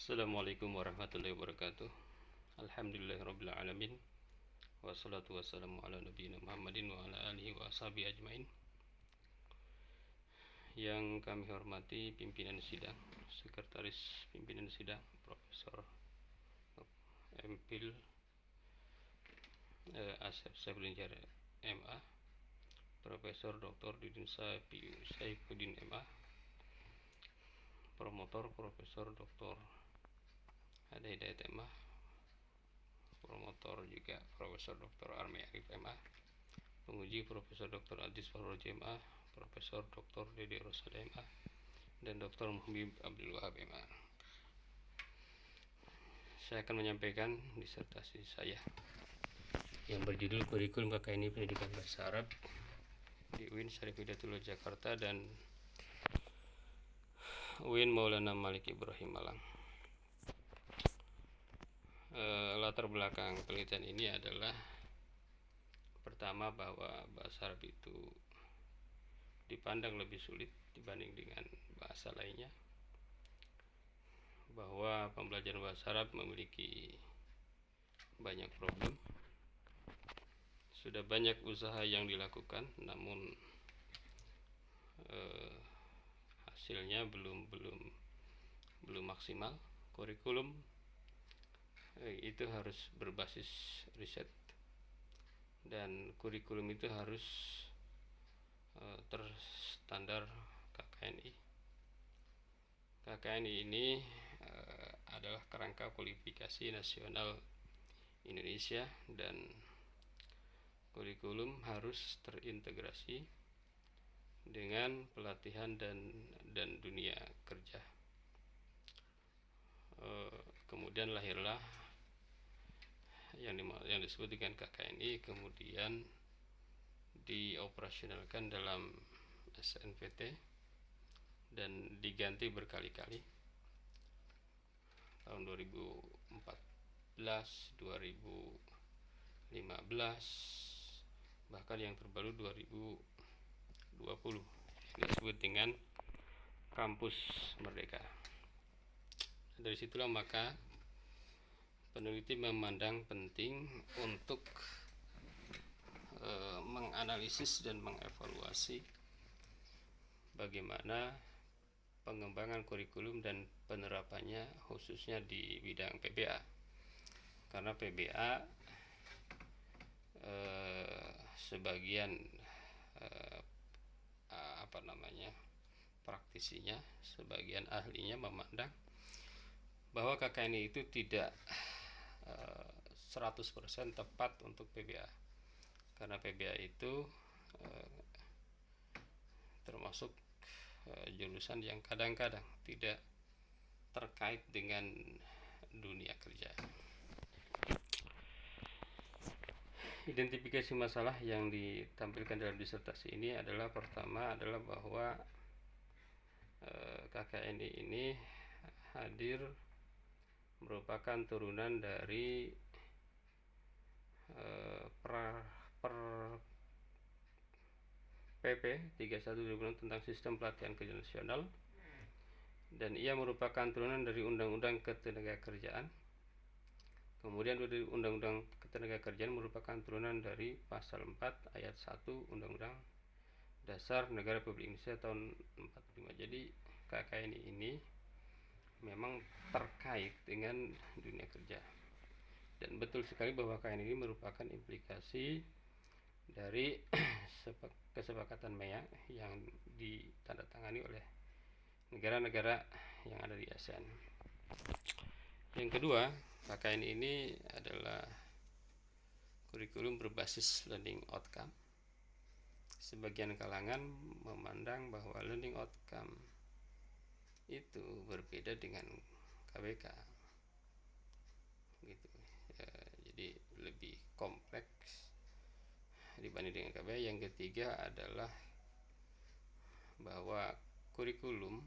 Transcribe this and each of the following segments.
Assalamualaikum warahmatullahi wabarakatuh. Alhamdulillahirabbil alamin. Wassalatu wassalamu ala nabiyina Muhammadin wa ala alihi wa ashabihi ajmain. Yang kami hormati pimpinan sidang, sekretaris pimpinan sidang Profesor MPhil Asep Saifuddin MA, Profesor Dr. Didin Saifuddin MA, promotor Profesor Dr. Ada Hidayat MA, promotor juga Profesor Dr. Armi Arif MA, penguji Profesor Dr. Adis Farroji MA, Profesor Dr. Dede Rosada MA, dan Dr. Muhammad Abdul Wahab MA. Saya akan menyampaikan disertasi saya yang berjudul Kurikulum KKNI Pendidikan Bahasa Arab di UIN Syarif Hidayatullah Jakarta dan UIN Maulana Malik Ibrahim Malang. Latar belakang penelitian ini adalah pertama bahwa bahasa Arab itu dipandang lebih sulit dibanding dengan bahasa lainnya, bahwa pembelajaran bahasa Arab memiliki banyak problem. Sudah banyak usaha yang dilakukan, namun hasilnya belum maksimal. Kurikulum itu harus berbasis riset, dan kurikulum itu harus terstandar KKNI. KKNI ini adalah kerangka kualifikasi nasional Indonesia, dan kurikulum harus terintegrasi dengan pelatihan dan dunia kerja. Kemudian lahirlah yang disebut dengan KKNI, kemudian dioperasionalkan dalam SNPT dan diganti berkali-kali tahun 2014, 2015, bahkan yang terbaru 2020 disebut dengan Kampus Merdeka. Dari situlah maka peneliti memandang penting untuk menganalisis dan mengevaluasi bagaimana pengembangan kurikulum dan penerapannya khususnya di bidang PBA, karena PBA sebagian praktisinya, sebagian ahlinya memandang bahwa KKNI itu tidak 100% tepat untuk PBA, karena PBA itu termasuk jurusan yang kadang-kadang tidak terkait dengan dunia kerja. Identifikasi masalah yang ditampilkan dalam disertasi ini adalah, pertama adalah bahwa KKNI ini hadir merupakan turunan dari PP 31/2006 tentang Sistem Pelatihan Kerja Nasional, dan ia merupakan turunan dari Undang-Undang Ketenagakerjaan. Kemudian dari Undang-Undang Ketenagakerjaan merupakan turunan dari Pasal 4 Ayat 1 Undang-Undang Dasar Negara Republik Indonesia tahun 45. Jadi KKNI ini memang terkait dengan dunia kerja, dan betul sekali bahwa KKNI ini merupakan implikasi dari kesepakatan MEA yang ditandatangani oleh negara-negara yang ada di ASEAN. Yang kedua, KKNI ini adalah kurikulum berbasis learning outcome. Sebagian kalangan memandang bahwa learning outcome itu berbeda dengan KBK, gitu. Jadi lebih kompleks dibanding dengan KBK. Yang ketiga adalah bahwa kurikulum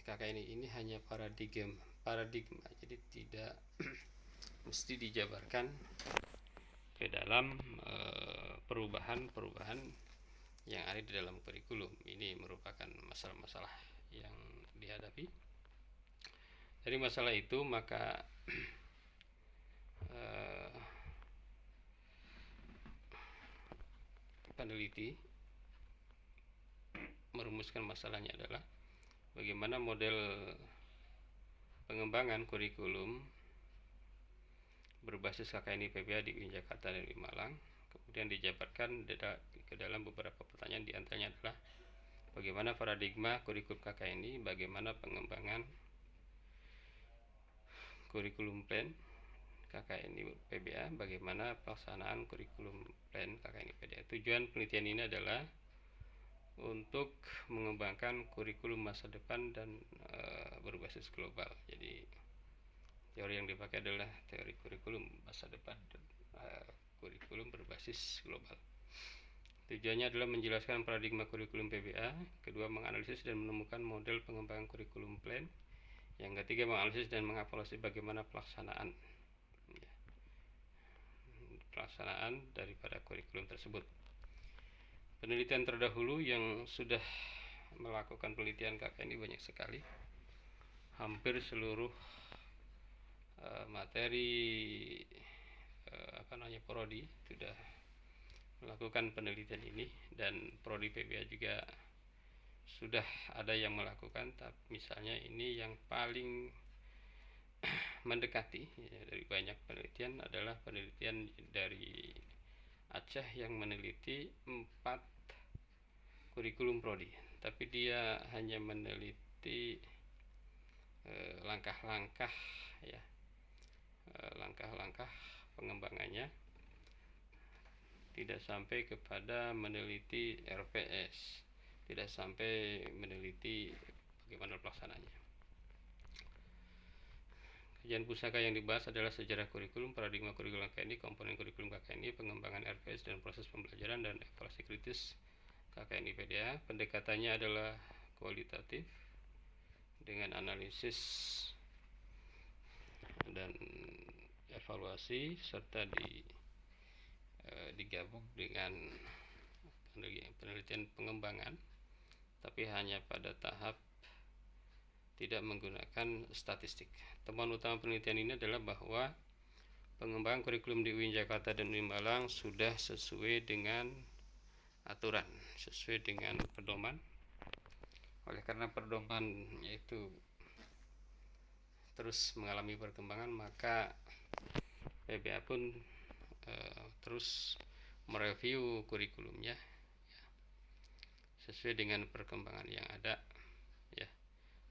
KKNI ini hanya paradigma, jadi tidak mesti dijabarkan ke dalam perubahan yang ada di dalam kurikulum. Ini merupakan masalah-masalah yang dihadapi. Dari masalah itu maka peneliti merumuskan masalahnya adalah bagaimana model pengembangan kurikulum berbasis KKN IPBA di UIN Jakarta dan UIN Malang, kemudian dijabarkan ke dalam beberapa pertanyaan, diantaranya adalah bagaimana paradigma kurikulum KKN, bagaimana pengembangan kurikulum plan KKN IPBA, bagaimana pelaksanaan kurikulum plan KKN IPBA. Tujuan penelitian ini adalah untuk mengembangkan kurikulum masa depan dan berbasis global. Jadi teori yang dipakai adalah teori kurikulum masa depan dan kurikulum berbasis global. Tujuannya adalah menjelaskan paradigma kurikulum PBA, kedua menganalisis dan menemukan model pengembangan kurikulum plan, yang ketiga menganalisis dan mengevaluasi bagaimana pelaksanaan daripada kurikulum tersebut. Penelitian terdahulu yang sudah melakukan penelitian KKN ini banyak sekali. Hampir seluruh materi prodi sudah melakukan penelitian ini, dan prodi PBA juga sudah ada yang melakukan. Tapi misalnya ini yang paling mendekati dari banyak penelitian adalah penelitian dari Aceh yang meneliti 4 kurikulum prodi, tapi dia hanya meneliti langkah-langkah pengembangannya, tidak sampai kepada meneliti RPS, tidak sampai meneliti bagaimana pelaksanaannya. Kajian pusaka yang dibahas adalah sejarah kurikulum, paradigma kurikulum KKN, komponen kurikulum KKN, pengembangan RPS dan proses pembelajaran, dan evaluasi kritis KKN IPDA. Pendekatannya adalah kualitatif dengan analisis dan evaluasi, serta digabung dengan penelitian pengembangan, tapi hanya pada tahap tidak menggunakan statistik. Temuan utama penelitian ini adalah bahwa pengembangan kurikulum di UIN Jakarta dan UIN Malang sudah sesuai dengan aturan, sesuai dengan pedoman. Oleh karena pedoman itu terus mengalami perkembangan, maka PBA pun terus mereview kurikulumnya sesuai dengan perkembangan yang ada,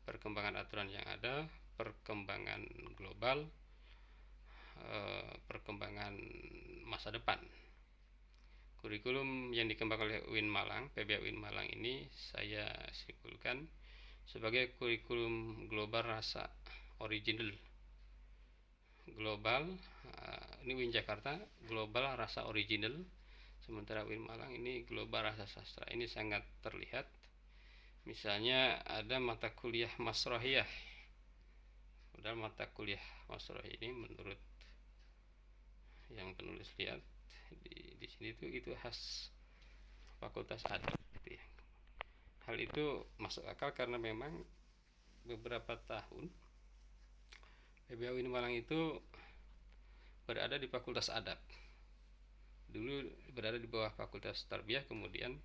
perkembangan aturan yang ada, perkembangan global, perkembangan masa depan. Kurikulum yang dikembangkan oleh UIN Malang, PBA UIN Malang ini saya simpulkan sebagai kurikulum global rasa original. Global, ini UIN Jakarta, global rasa original, sementara UIN Malang ini global rasa sastra. Ini sangat terlihat. Misalnya ada mata kuliah Masrohiyah. Padahal mata kuliah Masrohiyah ini menurut yang penulis lihat di sini itu khas Fakultas Adab. Hal itu masuk akal karena memang beberapa tahun PBA UIN Malang itu berada di Fakultas Adab. Dulu berada di bawah Fakultas Tarbiyah, kemudian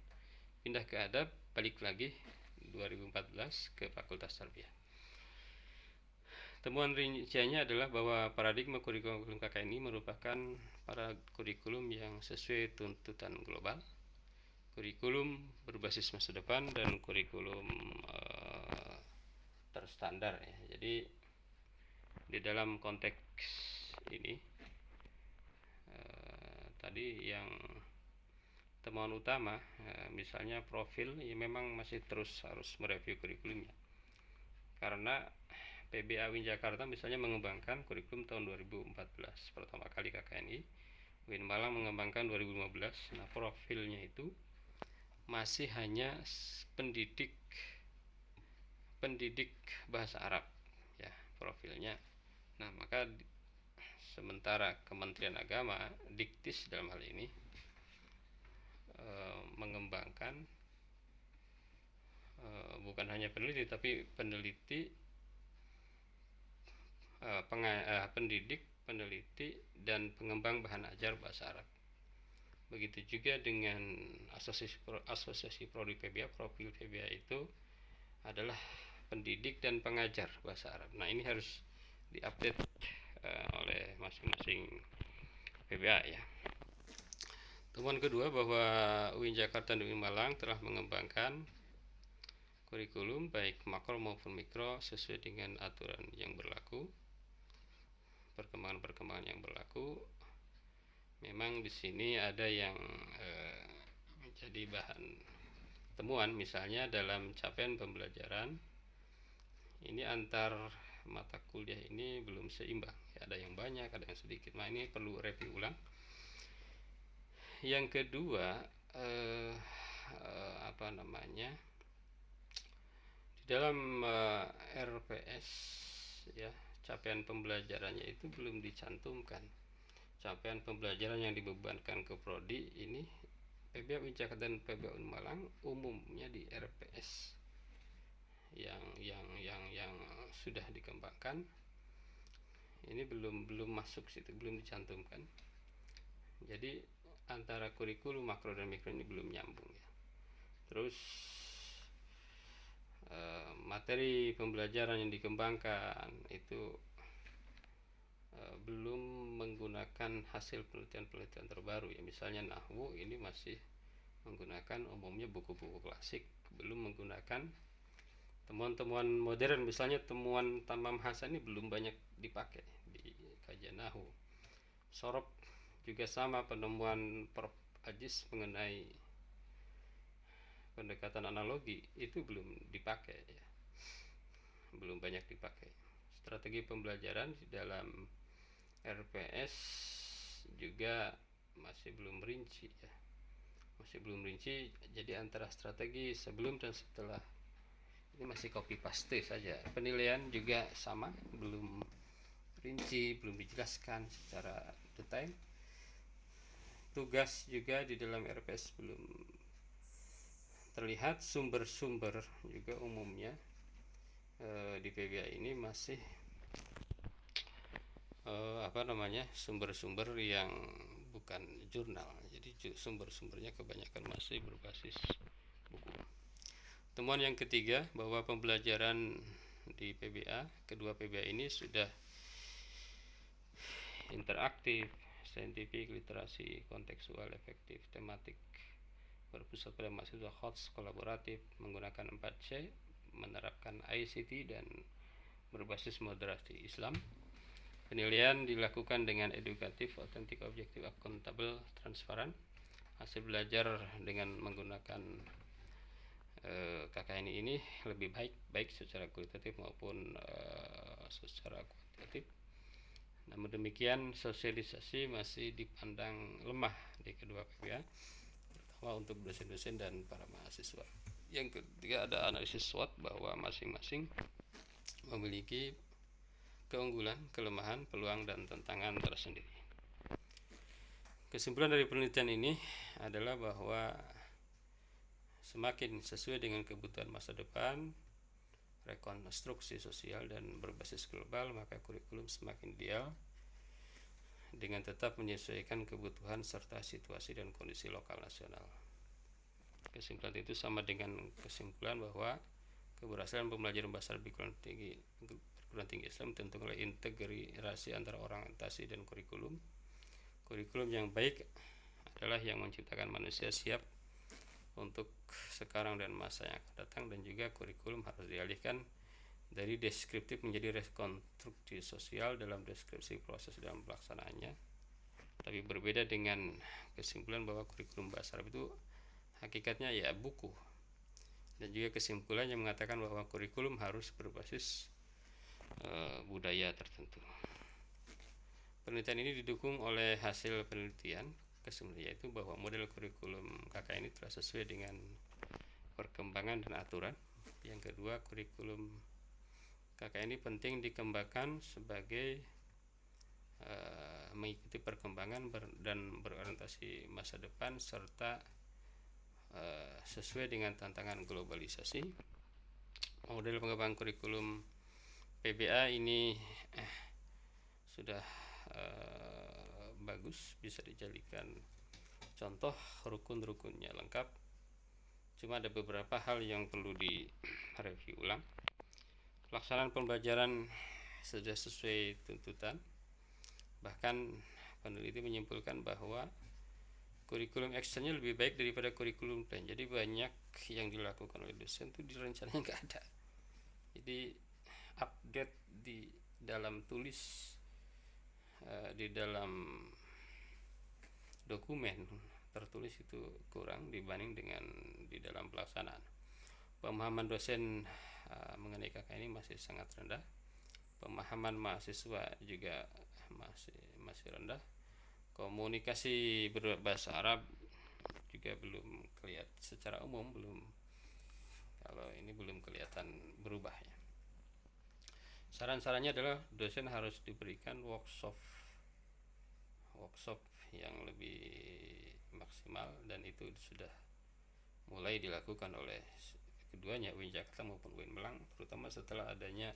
pindah ke Adab, balik lagi 2014 ke Fakultas Tarbiyah. Temuan rinciannya adalah bahwa paradigma kurikulum KKN ini merupakan para kurikulum yang sesuai tuntutan global, kurikulum berbasis masa depan, dan kurikulum terstandar. Jadi di dalam konteks ini tadi yang temuan utama, misalnya profil, memang masih terus harus mereview kurikulumnya, karena PBA UIN Jakarta misalnya mengembangkan kurikulum tahun 2014 pertama kali KKNI, UIN Malang mengembangkan 2015. Nah, profilnya itu masih hanya pendidik bahasa Arab, profilnya. Nah, maka sementara Kementerian Agama, Diktis dalam hal ini, mengembangkan bukan hanya peneliti, tapi peneliti pendidik, peneliti, dan pengembang bahan ajar bahasa Arab. Begitu juga dengan asosiasi prodi PBA, profil PBA itu adalah pendidik dan pengajar bahasa Arab. Nah, ini harus diupdate oleh masing-masing PBA ya. Temuan kedua bahwa UIN Jakarta dan UIN Malang telah mengembangkan kurikulum baik makro maupun mikro sesuai dengan aturan yang berlaku, perkembangan yang berlaku. Memang di sini ada yang menjadi bahan temuan, misalnya dalam capaian pembelajaran ini antar mata kuliah ini belum seimbang ya, ada yang banyak, ada yang sedikit. Nah, ini perlu review ulang. Yang kedua di dalam RPS ya, capaian pembelajarannya itu belum dicantumkan. Capaian pembelajaran yang dibebankan ke prodi ini PBA UIN Jakarta dan PBA UIN Malang umumnya di RPS yang sudah dikembangkan ini belum masuk situ, belum dicantumkan. Jadi antara kurikulum makro dan mikro ini belum nyambung ya. Terus materi pembelajaran yang dikembangkan itu belum menggunakan hasil penelitian terbaru ya. Misalnya nahwu ini masih menggunakan umumnya buku-buku klasik, belum menggunakan temuan-temuan modern. Misalnya temuan Tamam Hasan ini belum banyak dipakai di kajian nahwu. Sorob juga sama, penemuan Prof. Ajis mengenai pendekatan analogi itu belum dipakai ya. Belum banyak dipakai. Strategi pembelajaran di dalam RPS juga masih belum rinci ya. Masih belum rinci, jadi antara strategi sebelum dan setelah ini masih copy paste saja. Penilaian juga sama, belum rinci, belum dijelaskan secara detail. Tugas juga di dalam RPS belum terlihat. Sumber-sumber juga umumnya di PBA ini masih sumber-sumber yang bukan jurnal. Jadi sumber-sumbernya kebanyakan masih berbasis buku. Temuan yang ketiga bahwa pembelajaran di PBA, kedua PBA ini sudah interaktif, saintifik, literasi, kontekstual, efektif, tematik, berpusat pada mahasiswa, hots, kolaboratif, menggunakan 4C, menerapkan ICT dan berbasis moderasi Islam. Penilaian dilakukan dengan edukatif, otentik, objektif, akuntabel, transparan. Hasil belajar dengan menggunakan KKN ini lebih baik secara kualitatif maupun secara kuantitatif. Namun demikian, sosialisasi masih dipandang lemah di kedua PBA, terutama untuk dosen-dosen dan para mahasiswa. Yang ketiga, ada analisis SWOT bahwa masing-masing memiliki keunggulan, kelemahan, peluang, dan tantangan tersendiri. Kesimpulan dari penelitian ini adalah bahwa semakin sesuai dengan kebutuhan masa depan, rekonstruksi sosial dan berbasis global, maka kurikulum semakin ideal dengan tetap menyesuaikan kebutuhan serta situasi dan kondisi lokal nasional. Kesimpulan itu sama dengan kesimpulan bahwa keberhasilan pembelajaran bahasa Arab di perguruan tinggi Islam tentu oleh integrasi antara orientasi dan kurikulum. Kurikulum yang baik adalah yang menciptakan manusia siap untuk sekarang dan masa yang akan datang, dan juga kurikulum harus dialihkan dari deskriptif menjadi rekonstruksi sosial dalam deskripsi proses dalam pelaksanaannya. Tapi berbeda dengan kesimpulan bahwa kurikulum bahasa Arab itu hakikatnya ya buku, dan juga kesimpulan yang mengatakan bahwa kurikulum harus berbasis budaya tertentu. Penelitian ini didukung oleh hasil penelitian kesimpulan, yaitu bahwa model kurikulum KKN ini telah sesuai dengan perkembangan dan aturan. Yang kedua, kurikulum KKN ini penting dikembangkan sebagai mengikuti perkembangan dan berorientasi masa depan serta sesuai dengan tantangan globalisasi. Model pengembangan kurikulum PBA ini sudah bagus, bisa dijadikan contoh, rukun-rukunnya lengkap. Cuma ada beberapa hal yang perlu direview ulang. Pelaksanaan pembelajaran sudah sesuai tuntutan. Bahkan peneliti menyimpulkan bahwa kurikulum actionnya lebih baik daripada kurikulum plan. Jadi banyak yang dilakukan oleh dosen itu direncananya nggak ada. Jadi update di dalam tulis, di dalam dokumen tertulis itu kurang dibanding dengan di dalam pelaksanaan. Pemahaman dosen mengenai KK ini masih sangat rendah. Pemahaman mahasiswa juga masih rendah. Komunikasi berbahasa Arab juga belum kelihatan secara umum, belum kelihatan berubah ya. Saran-sarannya adalah dosen harus diberikan workshop yang lebih maksimal, dan itu sudah mulai dilakukan oleh keduanya, UIN Jakarta maupun UIN Malang, terutama setelah adanya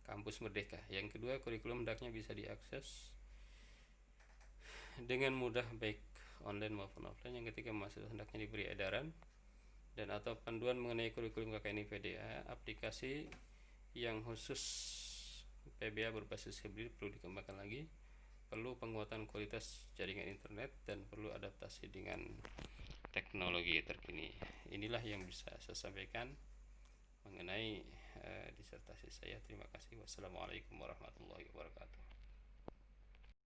kampus Merdeka. Yang kedua, kurikulum hendaknya bisa diakses dengan mudah baik online maupun offline. Yang ketiga, mahasiswa hendaknya diberi edaran dan atau panduan mengenai kurikulum KKN PDA. Aplikasi yang khusus PBA berbasis hibrid perlu dikembangkan lagi. Perlu penguatan kualitas jaringan internet dan perlu adaptasi dengan teknologi terkini. Inilah yang bisa saya sampaikan mengenai disertasi saya. Terima kasih. Wassalamualaikum warahmatullahi wabarakatuh.